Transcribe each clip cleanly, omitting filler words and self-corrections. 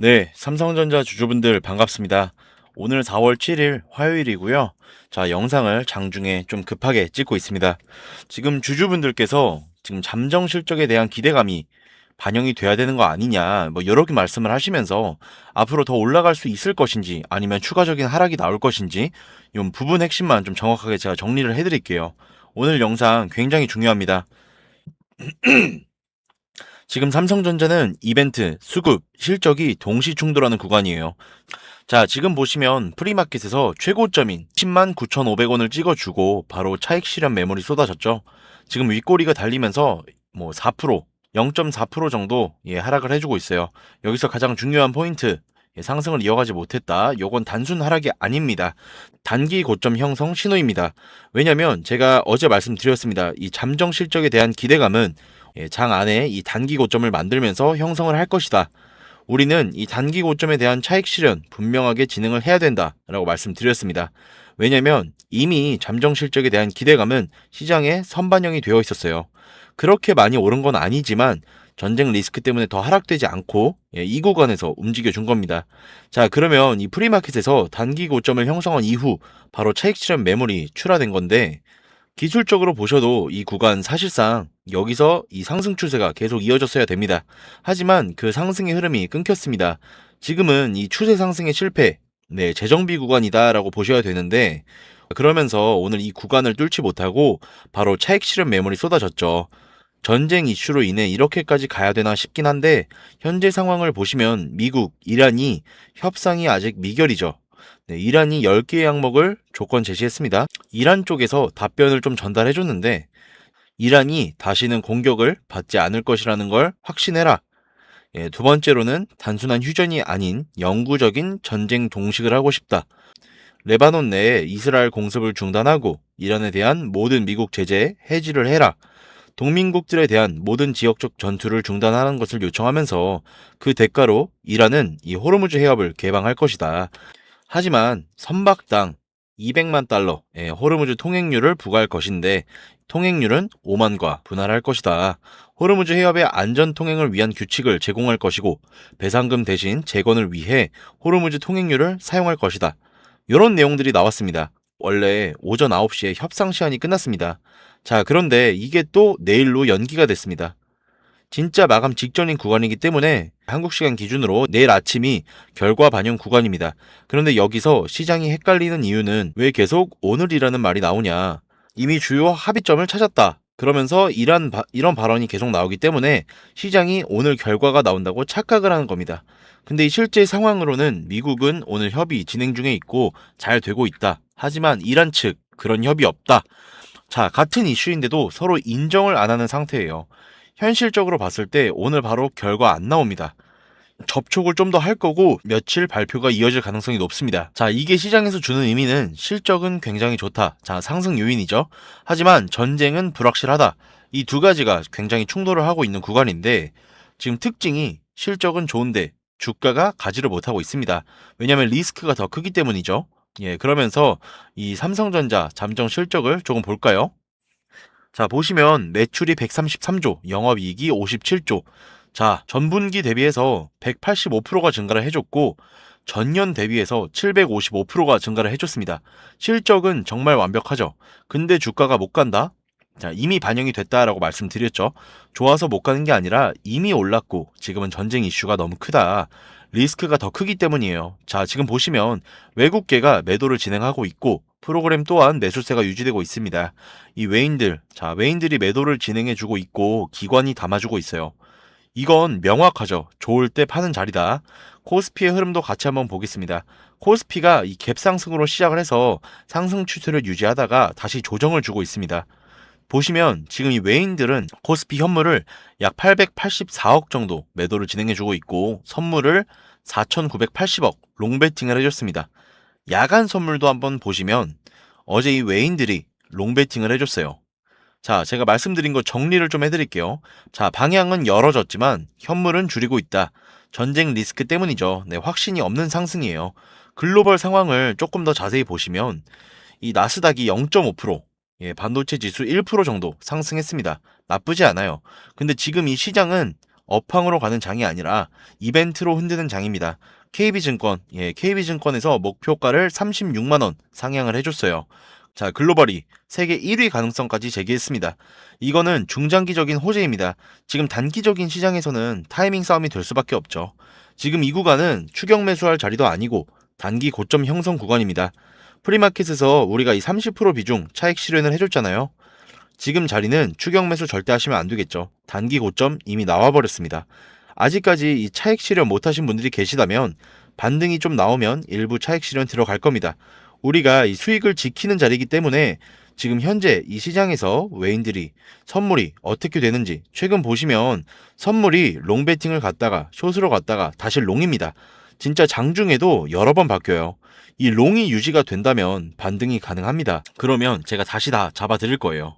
네, 삼성전자 주주분들 반갑습니다. 오늘 4월 7일 화요일이고요. 자, 영상을 장중에 좀 급하게 찍고 있습니다. 지금 주주분들께서 지금 잠정 실적에 대한 기대감이 반영이 돼야 되는 거 아니냐, 뭐 여러 개 말씀을 하시면서 앞으로 더 올라갈 수 있을 것인지 아니면 추가적인 하락이 나올 것인지 이 부분 핵심만 좀 정확하게 제가 정리를 해드릴게요. 오늘 영상 굉장히 중요합니다. 지금 삼성전자는 이벤트, 수급, 실적이 동시 충돌하는 구간이에요. 자, 지금 보시면 프리마켓에서 최고점인 10만 9,500원을 찍어주고 바로 차익 실현 매물이 쏟아졌죠. 지금 윗꼬리가 달리면서 뭐 4%, 0.4% 정도 하락을 해주고 있어요. 여기서 가장 중요한 포인트, 상승을 이어가지 못했다. 요건 단순 하락이 아닙니다. 단기 고점 형성 신호입니다. 왜냐면 제가 어제 말씀드렸습니다. 이 잠정 실적에 대한 기대감은 장 안에 이 단기 고점을 만들면서 형성을 할 것이다. 우리는 이 단기 고점에 대한 차익 실현 분명하게 진행을 해야 된다라고 말씀드렸습니다. 왜냐면 이미 잠정 실적에 대한 기대감은 시장에 선반영이 되어 있었어요. 그렇게 많이 오른 건 아니지만 전쟁 리스크 때문에 더 하락되지 않고 이 구간에서 움직여 준 겁니다. 자, 그러면 이 프리마켓에서 단기 고점을 형성한 이후 바로 차익 실현 매물이 출하된 건데 기술적으로 보셔도 이 구간 사실상 여기서 이 상승 추세가 계속 이어졌어야 됩니다. 하지만 그 상승의 흐름이 끊겼습니다. 지금은 이 추세 상승의 실패, 재정비 구간이다라고 보셔야 되는데 그러면서 오늘 이 구간을 뚫지 못하고 바로 차익 실현 매물이 쏟아졌죠. 전쟁 이슈로 인해 이렇게까지 가야 되나 싶긴 한데 현재 상황을 보시면 미국, 이란이 협상이 아직 미결이죠. 이란이 10개의 항목을 조건 제시했습니다. 이란 쪽에서 답변을 좀 전달해 줬는데 이란이 다시는 공격을 받지 않을 것이라는 걸 확신해라. 두 번째로는 단순한 휴전이 아닌 영구적인 전쟁 동식을 하고 싶다. 레바논 내에 이스라엘 공습을 중단하고 이란에 대한 모든 미국 제재 해지를 해라. 동맹국들에 대한 모든 지역적 전투를 중단하는 것을 요청하면서 그 대가로 이란은 이 호르무즈 해협을 개방할 것이다. 하지만 선박당 200만 달러 호르무즈 통행료를 부과할 것인데 통행료는 5만과 분할할 것이다. 호르무즈 해협의 안전 통행을 위한 규칙을 제공할 것이고 배상금 대신 재건을 위해 호르무즈 통행료를 사용할 것이다. 이런 내용들이 나왔습니다. 원래 오전 9시에 협상 시한이 끝났습니다. 자, 그런데 이게 또 내일로 연기가 됐습니다. 진짜 마감 직전인 구간이기 때문에 한국 시간 기준으로 내일 아침이 결과 반영 구간입니다. 그런데 여기서 시장이 헷갈리는 이유는 왜 계속 오늘이라는 말이 나오냐. 이미 주요 합의점을 찾았다. 그러면서 이런 발언이 계속 나오기 때문에 시장이 오늘 결과가 나온다고 착각을 하는 겁니다. 근데 이 실제 상황으로는 미국은 오늘 협의 진행 중에 있고 잘 되고 있다. 하지만 이란 측 그런 협의 없다. 자, 같은 이슈인데도 서로 인정을 안 하는 상태예요. 현실적으로 봤을 때 오늘 바로 결과 안 나옵니다. 접촉을 좀 더 할 거고 며칠 발표가 이어질 가능성이 높습니다. 자, 이게 시장에서 주는 의미는 실적은 굉장히 좋다. 자, 상승 요인이죠. 하지만 전쟁은 불확실하다. 이 두 가지가 굉장히 충돌을 하고 있는 구간인데 지금 특징이 실적은 좋은데 주가가 가지를 못하고 있습니다. 왜냐하면 리스크가 더 크기 때문이죠. 그러면서 이 삼성전자 잠정 실적을 조금 볼까요? 자, 보시면 매출이 133조, 영업이익이 57조. 자, 전분기 대비해서 185%가 증가를 해줬고 전년 대비해서 755%가 증가를 해줬습니다. 실적은 정말 완벽하죠. 근데 주가가 못 간다? 자, 이미 반영이 됐다라고 말씀드렸죠. 좋아서 못 가는 게 아니라 이미 올랐고 지금은 전쟁 이슈가 너무 크다. 리스크가 더 크기 때문이에요. 자, 지금 보시면 외국계가 매도를 진행하고 있고 프로그램 또한 매수세가 유지되고 있습니다. 이 외인들이 매도를 진행해주고 있고 기관이 담아주고 있어요. 이건 명확하죠. 좋을 때 파는 자리다. 코스피의 흐름도 같이 한번 보겠습니다. 코스피가 이 갭상승으로 시작을 해서 상승 추세를 유지하다가 다시 조정을 주고 있습니다. 보시면 지금 이 외인들은 코스피 현물을 약 884억 정도 매도를 진행해주고 있고 선물을 4,980억 롱베팅을 해줬습니다. 야간 선물도 한번 보시면 어제 이 외인들이 롱베팅을 해줬어요. 자, 제가 말씀드린 거 정리를 좀 해드릴게요. 자, 방향은 열어졌지만 현물은 줄이고 있다. 전쟁 리스크 때문이죠. 확신이 없는 상승이에요. 글로벌 상황을 조금 더 자세히 보시면 이 나스닥이 0.5%, 반도체 지수 1% 정도 상승했습니다. 나쁘지 않아요. 근데 지금 이 시장은 업황으로 가는 장이 아니라 이벤트로 흔드는 장입니다. KB증권, KB증권에서 목표가를 36만원 상향을 해줬어요. 자, 글로벌이 세계 1위 가능성까지 제기했습니다. 이거는 중장기적인 호재입니다. 지금 단기적인 시장에서는 타이밍 싸움이 될 수밖에 없죠. 지금 이 구간은 추격 매수할 자리도 아니고 단기 고점 형성 구간입니다. 프리마켓에서 우리가 이 30% 비중 차익 실현을 해줬잖아요. 지금 자리는 추격 매수 절대 하시면 안 되겠죠. 단기 고점 이미 나와버렸습니다. 아직까지 이 차익 실현 못하신 분들이 계시다면 반등이 좀 나오면 일부 차익 실현 들어갈 겁니다. 우리가 이 수익을 지키는 자리이기 때문에 지금 현재 이 시장에서 외인들이 선물이 어떻게 되는지 최근 보시면 선물이 롱베팅을 갔다가 숏으로 갔다가 다시 롱입니다. 진짜 장중에도 여러 번 바뀌어요. 이 롱이 유지가 된다면 반등이 가능합니다. 그러면 제가 다시 다 잡아 드릴 거예요.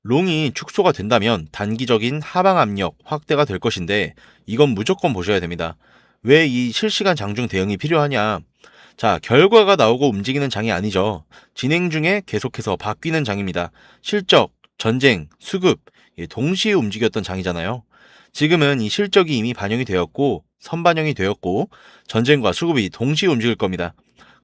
롱이 축소가 된다면 단기적인 하방 압력 확대가 될 것인데 이건 무조건 보셔야 됩니다. 왜 이 실시간 장중 대응이 필요하냐? 자, 결과가 나오고 움직이는 장이 아니죠. 진행 중에 계속해서 바뀌는 장입니다. 실적, 전쟁, 수급 동시에 움직였던 장이잖아요. 지금은 이 실적이 이미 반영이 되었고 선반영이 되었고 전쟁과 수급이 동시에 움직일 겁니다.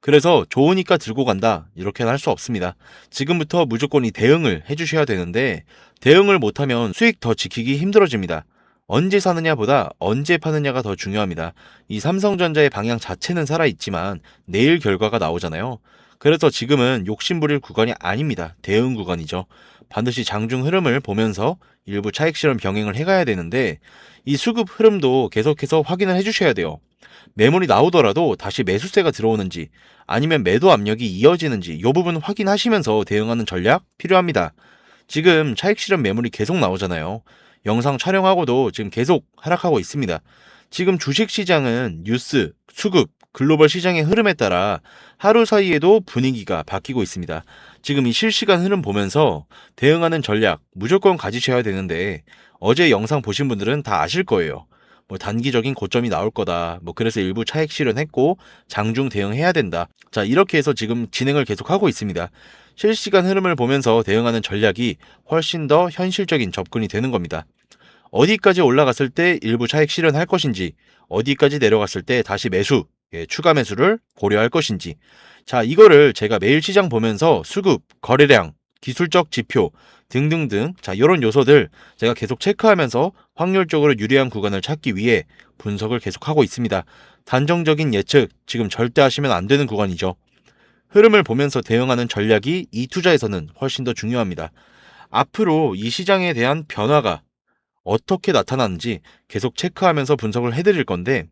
그래서 좋으니까 들고 간다 이렇게는 할 수 없습니다. 지금부터 무조건 이 대응을 해주셔야 되는데 대응을 못하면 수익 더 지키기 힘들어집니다. 언제 사느냐보다 언제 파느냐가 더 중요합니다. 이 삼성전자의 방향 자체는 살아있지만 내일 결과가 나오잖아요. 그래서 지금은 욕심부릴 구간이 아닙니다. 대응 구간이죠. 반드시 장중 흐름을 보면서 일부 차익 실현 병행을 해가야 되는데 이 수급 흐름도 계속해서 확인을 해주셔야 돼요. 매물이 나오더라도 다시 매수세가 들어오는지 아니면 매도 압력이 이어지는지 이 부분 확인하시면서 대응하는 전략 필요합니다. 지금 차익 실현 매물이 계속 나오잖아요. 영상 촬영하고도 지금 계속 하락하고 있습니다. 지금 주식시장은 뉴스, 수급, 글로벌 시장의 흐름에 따라 하루 사이에도 분위기가 바뀌고 있습니다. 지금 이 실시간 흐름 보면서 대응하는 전략 무조건 가지셔야 되는데 어제 영상 보신 분들은 다 아실 거예요. 뭐 단기적인 고점이 나올 거다. 뭐 그래서 일부 차익 실현했고 장중 대응해야 된다. 자, 이렇게 해서 지금 진행을 계속하고 있습니다. 실시간 흐름을 보면서 대응하는 전략이 훨씬 더 현실적인 접근이 되는 겁니다. 어디까지 올라갔을 때 일부 차익 실현할 것인지, 어디까지 내려갔을 때 다시 매수, 추가 매수를 고려할 것인지. 자, 이거를 제가 매일 시장 보면서 수급, 거래량, 기술적 지표 등등등 자, 이런 요소들 제가 계속 체크하면서 확률적으로 유리한 구간을 찾기 위해 분석을 계속하고 있습니다. 단정적인 예측 지금 절대 하시면 안 되는 구간이죠. 흐름을 보면서 대응하는 전략이 이 투자에서는 훨씬 더 중요합니다. 앞으로 이 시장에 대한 변화가 어떻게 나타나는지 계속 체크하면서 분석을 해드릴 건데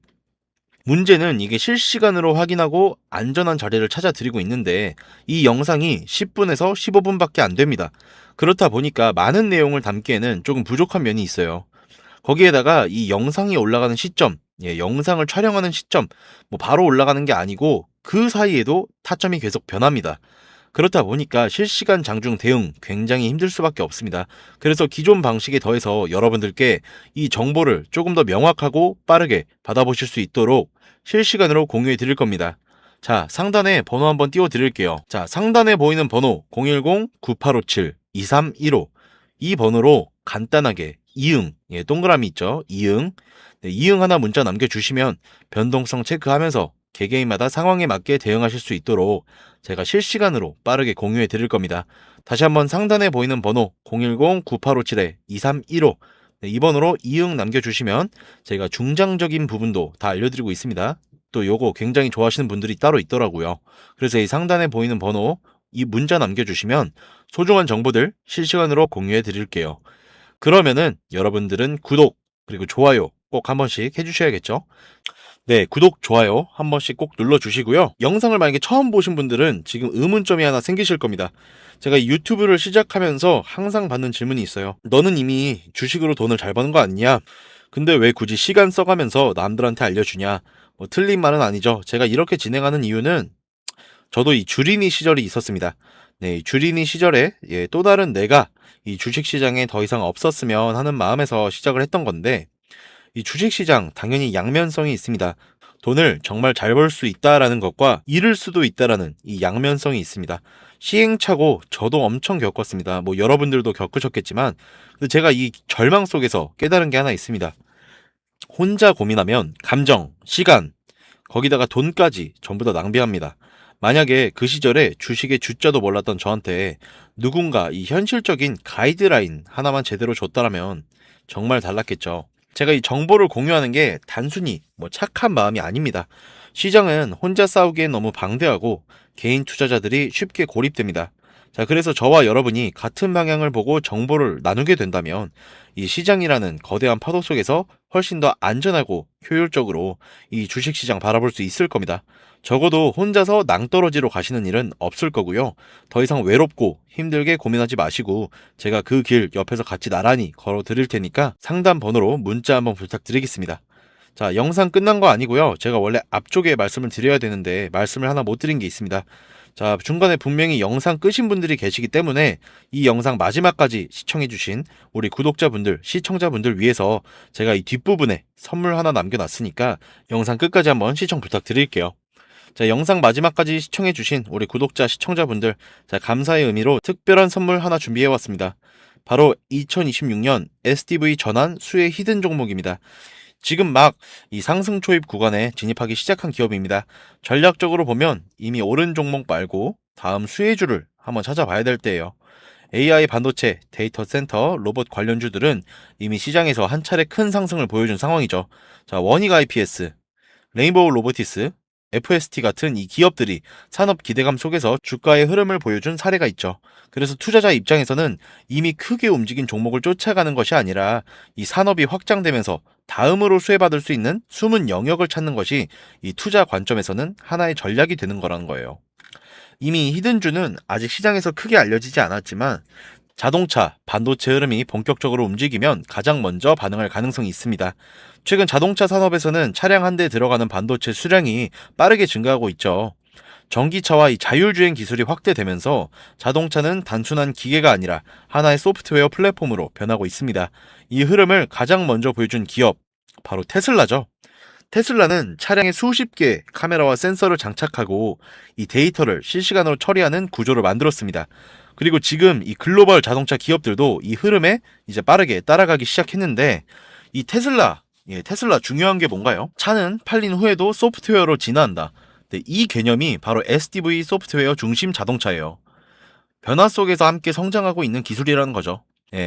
문제는 이게 실시간으로 확인하고 안전한 자리를 찾아드리고 있는데 이 영상이 10분에서 15분밖에 안 됩니다. 그렇다 보니까 많은 내용을 담기에는 조금 부족한 면이 있어요. 거기에다가 이 영상이 올라가는 시점, 영상을 촬영하는 시점, 뭐 바로 올라가는 게 아니고 그 사이에도 타점이 계속 변합니다. 그렇다 보니까 실시간 장중 대응 굉장히 힘들 수밖에 없습니다. 그래서 기존 방식에 더해서 여러분들께 이 정보를 조금 더 명확하고 빠르게 받아보실 수 있도록 실시간으로 공유해 드릴 겁니다. 자, 상단에 번호 한번 띄워 드릴게요. 자, 상단에 보이는 번호 010-9857-2315 이 번호로 간단하게 이응, 동그라미 있죠? 이응. 네, 이응 하나 문자 남겨주시면 변동성 체크하면서 개개인마다 상황에 맞게 대응하실 수 있도록 제가 실시간으로 빠르게 공유해 드릴 겁니다. 다시 한번 상단에 보이는 번호 010-9857-2315 네, 이 번호로 이응 남겨주시면 제가 중장적인 부분도 다 알려드리고 있습니다. 또 요거 굉장히 좋아하시는 분들이 따로 있더라고요. 그래서 이 상단에 보이는 번호 이 문자 남겨주시면 소중한 정보들 실시간으로 공유해 드릴게요. 그러면은 여러분들은 구독 그리고 좋아요 꼭 한 번씩 해주셔야겠죠. 네, 구독, 좋아요 한 번씩 꼭 눌러주시고요. 영상을 만약에 처음 보신 분들은 지금 의문점이 하나 생기실 겁니다. 제가 유튜브를 시작하면서 항상 받는 질문이 있어요. 너는 이미 주식으로 돈을 잘 버는 거 아니냐? 근데 왜 굳이 시간 써가면서 남들한테 알려주냐? 뭐 틀린 말은 아니죠. 제가 이렇게 진행하는 이유는 저도 이 주린이 시절이 있었습니다. 네, 이 주린이 시절에 또 다른 내가 이 주식시장에 더 이상 없었으면 하는 마음에서 시작을 했던 건데 이 주식시장 당연히 양면성이 있습니다. 돈을 정말 잘 벌 수 있다라는 것과 잃을 수도 있다라는 이 양면성이 있습니다. 시행착오 저도 엄청 겪었습니다. 뭐 여러분들도 겪으셨겠지만 근데 제가 이 절망 속에서 깨달은 게 하나 있습니다. 혼자 고민하면 감정, 시간, 거기다가 돈까지 전부 다 낭비합니다. 만약에 그 시절에 주식의 주자도 몰랐던 저한테 누군가 이 현실적인 가이드라인 하나만 제대로 줬다라면 정말 달랐겠죠. 제가 이 정보를 공유하는 게 단순히 뭐 착한 마음이 아닙니다. 시장은 혼자 싸우기엔 너무 방대하고 개인 투자자들이 쉽게 고립됩니다. 자, 그래서 저와 여러분이 같은 방향을 보고 정보를 나누게 된다면 이 시장이라는 거대한 파도 속에서 훨씬 더 안전하고 효율적으로 이 주식시장 바라볼 수 있을 겁니다. 적어도 혼자서 낭떠러지로 가시는 일은 없을 거고요. 더 이상 외롭고 힘들게 고민하지 마시고 제가 그 길 옆에서 같이 나란히 걸어 드릴 테니까 상담 번호로 문자 한번 부탁드리겠습니다. 자, 영상 끝난 거 아니고요. 제가 원래 앞쪽에 말씀을 드려야 되는데 말씀을 하나 못 드린 게 있습니다. 자, 중간에 분명히 영상 끄신 분들이 계시기 때문에 이 영상 마지막까지 시청해주신 우리 구독자분들, 시청자분들 위해서 제가 이 뒷부분에 선물 하나 남겨놨으니까 영상 끝까지 한번 시청 부탁드릴게요. 자, 영상 마지막까지 시청해주신 우리 구독자, 시청자분들, 자, 감사의 의미로 특별한 선물 하나 준비해왔습니다. 바로 2026년 SDV 전환 수혜 히든 종목입니다. 지금 막 이 상승 초입 구간에 진입하기 시작한 기업입니다. 전략적으로 보면 이미 오른 종목 말고 다음 수혜주를 한번 찾아봐야 될 때예요. AI 반도체, 데이터 센터, 로봇 관련주들은 이미 시장에서 한 차례 큰 상승을 보여준 상황이죠. 자, 원익 IPS, 레인보우 로보티스, FST 같은 이 기업들이 산업 기대감 속에서 주가의 흐름을 보여준 사례가 있죠. 그래서 투자자 입장에서는 이미 크게 움직인 종목을 쫓아가는 것이 아니라 이 산업이 확장되면서 다음으로 수혜받을 수 있는 숨은 영역을 찾는 것이 이 투자 관점에서는 하나의 전략이 되는 거라는 거예요. 이미 히든주는 아직 시장에서 크게 알려지지 않았지만 자동차, 반도체 흐름이 본격적으로 움직이면 가장 먼저 반응할 가능성이 있습니다. 최근 자동차 산업에서는 차량 한 대 들어가는 반도체 수량이 빠르게 증가하고 있죠. 전기차와 이 자율주행 기술이 확대되면서 자동차는 단순한 기계가 아니라 하나의 소프트웨어 플랫폼으로 변하고 있습니다. 이 흐름을 가장 먼저 보여준 기업, 바로 테슬라죠. 테슬라는 차량에 수십 개의 카메라와 센서를 장착하고 이 데이터를 실시간으로 처리하는 구조를 만들었습니다. 그리고 지금 이 글로벌 자동차 기업들도 이 흐름에 이제 빠르게 따라가기 시작했는데 이 테슬라, 테슬라 중요한 게 뭔가요? 차는 팔린 후에도 소프트웨어로 진화한다. 네, 이 개념이 바로 SDV 소프트웨어 중심 자동차예요. 변화 속에서 함께 성장하고 있는 기술이라는 거죠.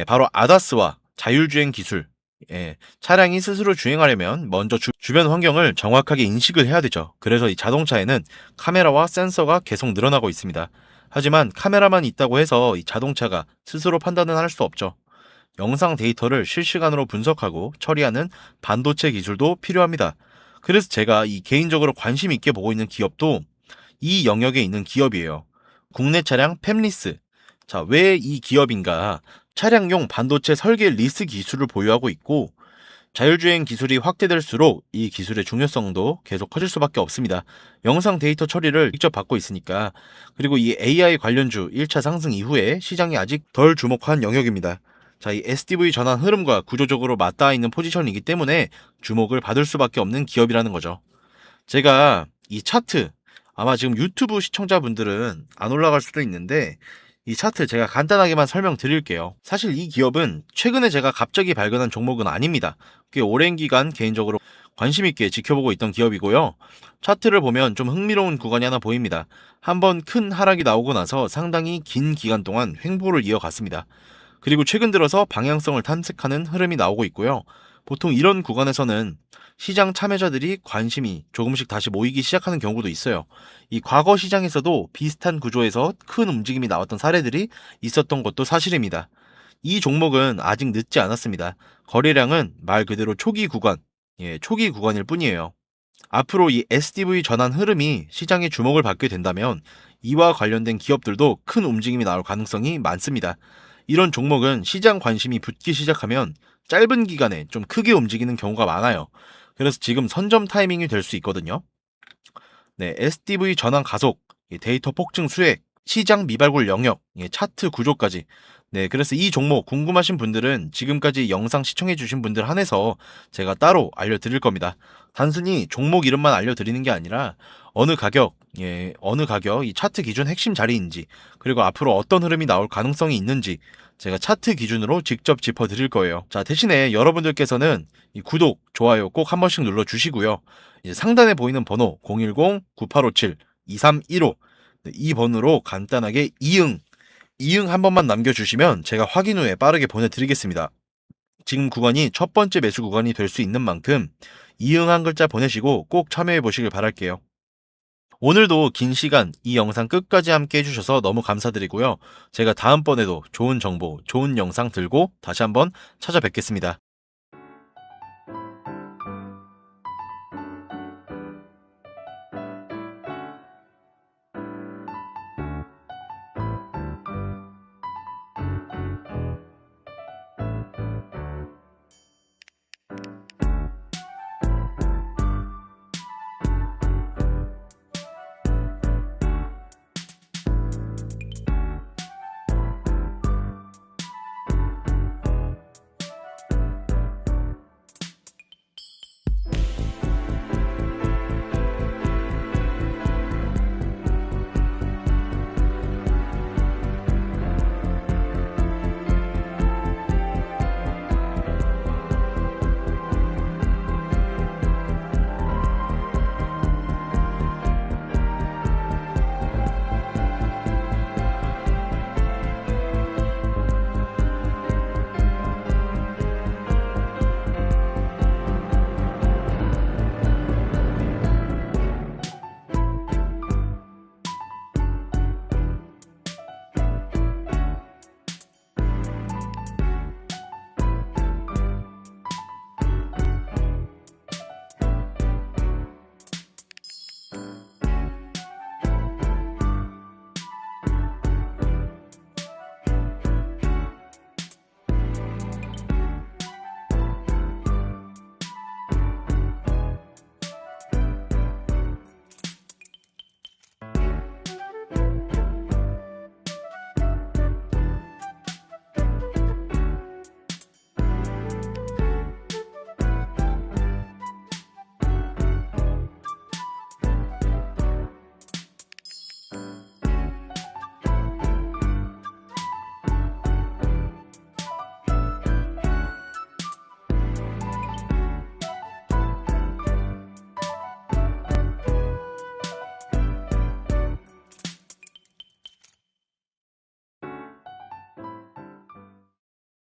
바로 아다스와 자율주행 기술. 차량이 스스로 주행하려면 먼저 주변 환경을 정확하게 인식을 해야 되죠. 그래서 이 자동차에는 카메라와 센서가 계속 늘어나고 있습니다. 하지만 카메라만 있다고 해서 이 자동차가 스스로 판단은 할 수 없죠. 영상 데이터를 실시간으로 분석하고 처리하는 반도체 기술도 필요합니다. 그래서 제가 이 개인적으로 관심 있게 보고 있는 기업도 이 영역에 있는 기업이에요. 국내 차량 팹리스. 자, 왜 이 기업인가? 차량용 반도체 설계 리스 기술을 보유하고 있고 자율주행 기술이 확대될수록 이 기술의 중요성도 계속 커질 수밖에 없습니다. 영상 데이터 처리를 직접 받고 있으니까. 그리고 이 AI 관련주 1차 상승 이후에 시장이 아직 덜 주목한 영역입니다. 자, 이 SDV 전환 흐름과 구조적으로 맞닿아 있는 포지션이기 때문에 주목을 받을 수밖에 없는 기업이라는 거죠. 제가 이 차트, 아마 지금 유튜브 시청자분들은 안 올라갈 수도 있는데 이 차트 제가 간단하게만 설명드릴게요. 사실 이 기업은 최근에 제가 갑자기 발견한 종목은 아닙니다. 꽤 오랜 기간 개인적으로 관심 있게 지켜보고 있던 기업이고요. 차트를 보면 좀 흥미로운 구간이 하나 보입니다. 한번 큰 하락이 나오고 나서 상당히 긴 기간 동안 횡보를 이어갔습니다. 그리고 최근 들어서 방향성을 탐색하는 흐름이 나오고 있고요. 보통 이런 구간에서는 시장 참여자들이 관심이 조금씩 다시 모이기 시작하는 경우도 있어요. 이 과거 시장에서도 비슷한 구조에서 큰 움직임이 나왔던 사례들이 있었던 것도 사실입니다. 이 종목은 아직 늦지 않았습니다. 거래량은 말 그대로 초기 구간, 초기 구간일 뿐이에요. 앞으로 이 SDV 전환 흐름이 시장의 주목을 받게 된다면 이와 관련된 기업들도 큰 움직임이 나올 가능성이 많습니다. 이런 종목은 시장 관심이 붙기 시작하면 짧은 기간에 좀 크게 움직이는 경우가 많아요. 그래서 지금 선점 타이밍이 될 수 있거든요. 네, SDV 전환 가속, 데이터 폭증 수혜, 시장 미발굴 영역, 차트 구조까지 네, 그래서 이 종목 궁금하신 분들은 지금까지 영상 시청해주신 분들 한해서 제가 따로 알려드릴 겁니다. 단순히 종목 이름만 알려드리는 게 아니라 어느 가격, 어느 가격, 이 차트 기준 핵심 자리인지, 그리고 앞으로 어떤 흐름이 나올 가능성이 있는지 제가 차트 기준으로 직접 짚어드릴 거예요. 자, 대신에 여러분들께서는 이 구독, 좋아요 꼭 한 번씩 눌러주시고요. 이제 상단에 보이는 번호 010-9857-2315 이 번호로 간단하게 이응 한 번만 남겨주시면 제가 확인 후에 빠르게 보내드리겠습니다. 지금 구간이 첫 번째 매수 구간이 될 수 있는 만큼 이응 한 글자 보내시고 꼭 참여해 보시길 바랄게요. 오늘도 긴 시간 이 영상 끝까지 함께 해주셔서 너무 감사드리고요. 제가 다음번에도 좋은 정보, 좋은 영상 들고 다시 한번 찾아뵙겠습니다.